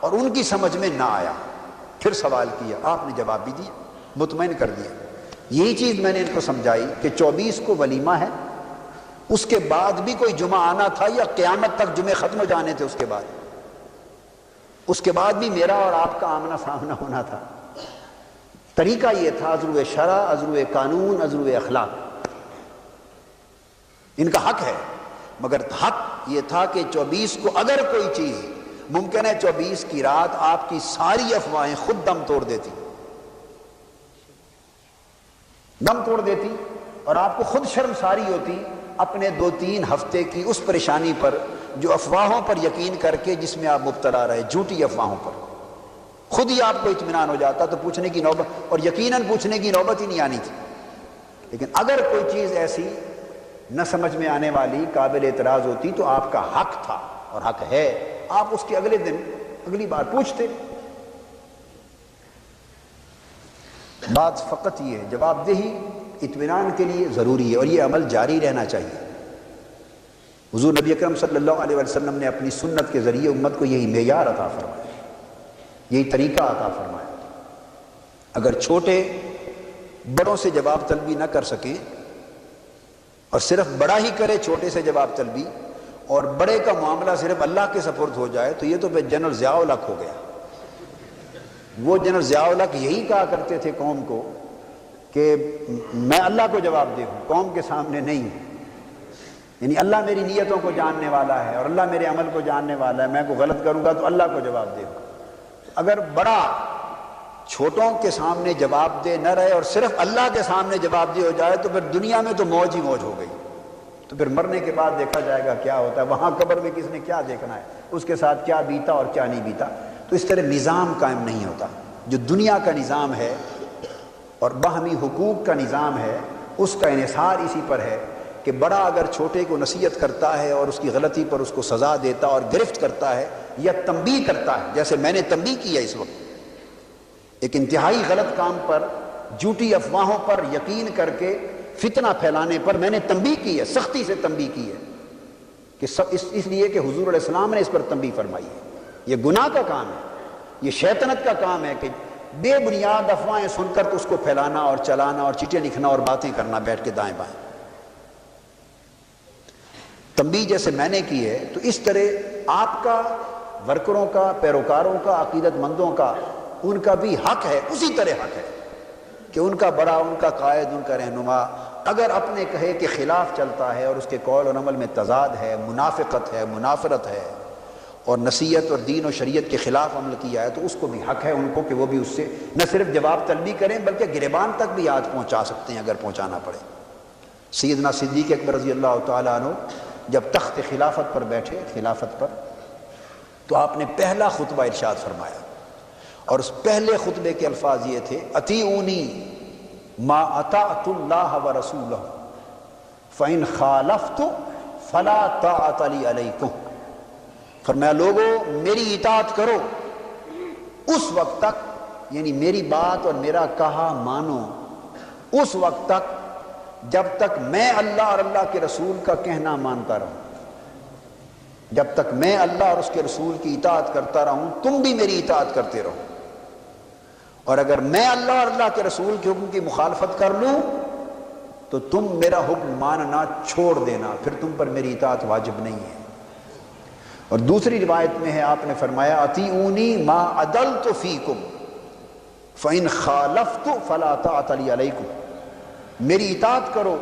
اور ان کی سمجھ میں نہ آیا، پھر سوال کیا، آپ نے جواب بھی دیا، مطمئن کر دیا۔ یہی چیز میں نے ان کو سمجھائی کہ 24 کو ولیمہ ہے، اس کے بعد بھی کوئی جمعہ آنا تھا یا قیامت تک جمعے ختم ہو جانے تھے؟ اس کے بعد بھی میرا اور آپ کا آمنا سامنا ہونا تھا۔ طریقہ یہ تھا، عذرو شرع، عذرو قانون، عذرو اخلاق، ان کا حق ہے، مگر حق یہ تھا کہ 24 کو اگر کوئی چیز ممکن ہے 24 کی رات آپ کی ساری افواہیں خود دم توڑ دیتی اور آپ کو خود شرمساری ہوتی اپنے 2-3 ہفتے کی اس پریشانی پر جو افواہوں پر یقین کر کے جس میں آپ مبتلا رہے، جھوٹی افواہوں پر، خود ہی آپ کو اطمینان ہو جاتا تو پوچھنے کی نوبت، اور یقیناً پوچھنے کی نوبت ہی نہیں آنی تھی۔ لیکن اگر کوئی چیز ایسی نہ سمجھ میں آنے والی، قابل اعتراض ہوتی تو آپ کا حق تھا اور حق ہے، آپ اس کے اگلے دن اگلی بار پوچھتے۔ بات فقط یہ ہے، جواب دہی اطمینان کے لیے ضروری ہے اور یہ عمل جاری رہنا چاہیے۔ حضور نبی اکرم صلی اللہ علیہ وسلم نے اپنی سنت کے ذریعے امت کو یہی معیار عطا فرمایا، یہی طریقہ عطا فرمایا۔ اگر چھوٹے بڑوں سے جواب طلبی نہ کر سکیں اور صرف بڑا ہی کرے چھوٹے سے جواب طلبی، اور بڑے کا معاملہ صرف اللہ کے سپرد ہو جائے، تو یہ تو پھر جنرل ضیاء الحق ہو گیا۔ وہ جنرل ضیاء الحق یہی کہا کرتے تھے قوم کو کہ میں اللہ کو جواب دے ہوں، قوم کے سامنے نہیں، یعنی اللہ میری نیتوں کو جاننے والا ہے اور اللہ میرے عمل کو جاننے والا ہے، میں کو غلط کروں گا تو اللہ کو جواب دے ہوں۔ اگر بڑا چھوٹوں کے سامنے جواب دے نہ رہے اور صرف اللہ کے سامنے جواب دے ہو جائے تو پھر دنیا میں تو موج ہی موج ہو گئی، تو پھر مرنے کے بعد دیکھا جائے گا کیا ہوتا ہے، وہاں قبر میں کس نے کیا دیکھنا ہے، اس کے ساتھ کیا بیتا اور کیا نہیں بیتا۔ تو اس طرح نظام قائم نہیں ہوتا۔ جو دنیا کا نظام ہے اور باہمی حقوق کا نظام ہے، اس کا انحصار اسی پر ہے کہ بڑا اگر چھوٹے کو نصیحت کرتا ہے اور اس کی غلطی پر اس کو سزا دیتا اور گرفت کرتا ہے یا تنبیہ کرتا ہے، جیسے میں نے تنبیہ کی ہے اس وقت ایک انتہائی غلط کام پر، جھوٹی افواہوں پر یقین کر کے فتنہ پھیلانے پر میں نے تنبیہ کی ہے، سختی سے تنبیہ کی ہے کہ اس لیے کہ حضور علیہ السلام نے اس پر تنبیہ فرمائی ہے۔ یہ گناہ کا کام ہے، یہ شیطنت کا کام ہے کہ بے بنیاد افواہیں سن کر تو اس کو پھیلانا اور چلانا اور چٹیں لکھنا اور باتیں کرنا بیٹھ کے دائیں بائیں۔ تنبیہ جیسے میں نے کی ہے تو اس طرح آپ کا، ورکروں کا، پیروکاروں کا، عقیدت مندوں کا، ان کا بھی حق ہے، اسی طرح حق ہے کہ ان کا بڑا، ان کا قائد، ان کا رہنما اگر اپنے کہے کے خلاف چلتا ہے اور اس کے قول اور عمل میں تضاد ہے، منافقت ہے، منافرت ہے اور نصیحت اور دین و شریعت کے خلاف عمل کیا ہے، تو اس کو بھی حق ہے ان کو کہ وہ بھی اس سے نہ صرف جواب طلبی کریں بلکہ گریبان تک بھی ہاتھ پہنچا سکتے ہیں اگر پہنچانا پڑے۔ سیدنا صدیق اکبر رضی اللہ تعالیٰ عنہ جب تخت خلافت پر بیٹھے، خلافت پر، تو آپ نے پہلا خطبہ ارشاد فرمایا اور اس پہلے خطبے کے الفاظ یہ تھے، اطیعونی ما اطعت اللہ ورسولہ فإن خالفت فلا طاعت لی علیکم۔ فرمایا لوگو میری اطاعت کرو اس وقت تک، یعنی میری بات اور میرا کہا مانو اس وقت تک جب تک میں اللہ اور اللہ کے رسول کا کہنا مانتا رہوں، جب تک میں اللہ اور اس کے رسول کی اطاعت کرتا رہوں تم بھی میری اطاعت کرتے رہو، اور اگر میں اللہ اور اللہ کے رسول کے حکم کی مخالفت کر لوں تو تم میرا حکم ماننا چھوڑ دینا، پھر تم پر میری اطاعت واجب نہیں ہے۔ اور دوسری روایت میں ہے آپ نے فرمایا اطیعونی ما عدلت فیکم فإن خالفت فلا طاعت لی علیکم، میری اطاعت کرو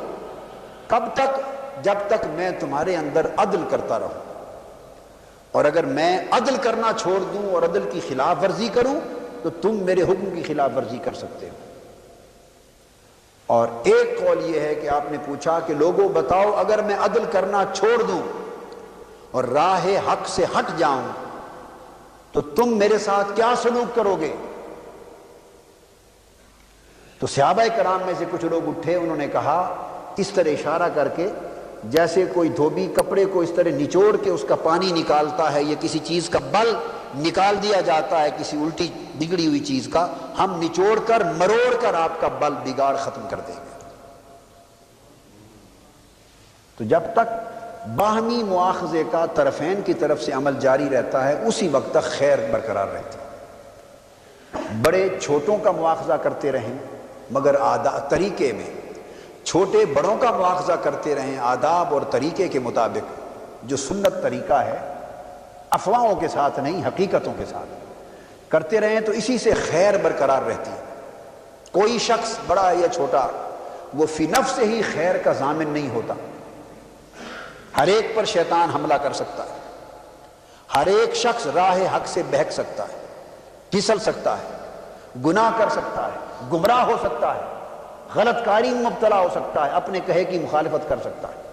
کب تک؟ جب تک میں تمہارے اندر عدل کرتا رہوں، اور اگر میں عدل کرنا چھوڑ دوں اور عدل کی خلاف ورزی کروں تو تم میرے حکم کی خلاف ورزی کر سکتے ہو۔ اور ایک قول یہ ہے کہ آپ نے پوچھا کہ لوگوں بتاؤ اگر میں عدل کرنا چھوڑ دوں اور راہ حق سے ہٹ جاؤں تو تم میرے ساتھ کیا سلوک کرو گے؟ تو صحابہ کرام میں سے کچھ لوگ اٹھے، انہوں نے کہا اس طرح اشارہ کر کے جیسے کوئی دھوبی کپڑے کو اس طرح نچوڑ کے اس کا پانی نکالتا ہے یا کسی چیز کا بل نکال دیا جاتا ہے کسی الٹی بگڑی ہوئی چیز کا، ہم نچوڑ کر مروڑ کر آپ کا بل بگاڑ ختم کر دیں گے۔ تو جب تک باہمی مواخذے کا طرفین کی طرف سے عمل جاری رہتا ہے، اسی وقت تک خیر برقرار رہتی ہے۔ بڑے چھوٹوں کا مواخذہ کرتے رہیں مگر طریقے میں، چھوٹے بڑوں کا مواخذہ کرتے رہیں آداب اور طریقے کے مطابق، جو سنت طریقہ ہے، افواہوں کے ساتھ نہیں حقیقتوں کے ساتھ کرتے رہیں تو اسی سے خیر برقرار رہتی ہے۔ کوئی شخص بڑا یا چھوٹا وہ فی نفس سے ہی خیر کا ضامن نہیں ہوتا۔ ہر ایک پر شیطان حملہ کر سکتا ہے، ہر ایک شخص راہ حق سے بہک سکتا ہے، پھسل سکتا ہے، گناہ کر سکتا ہے، گمراہ ہو سکتا ہے، غلط کاری میں مبتلا ہو سکتا ہے، اپنے کہے کی مخالفت کر سکتا ہے۔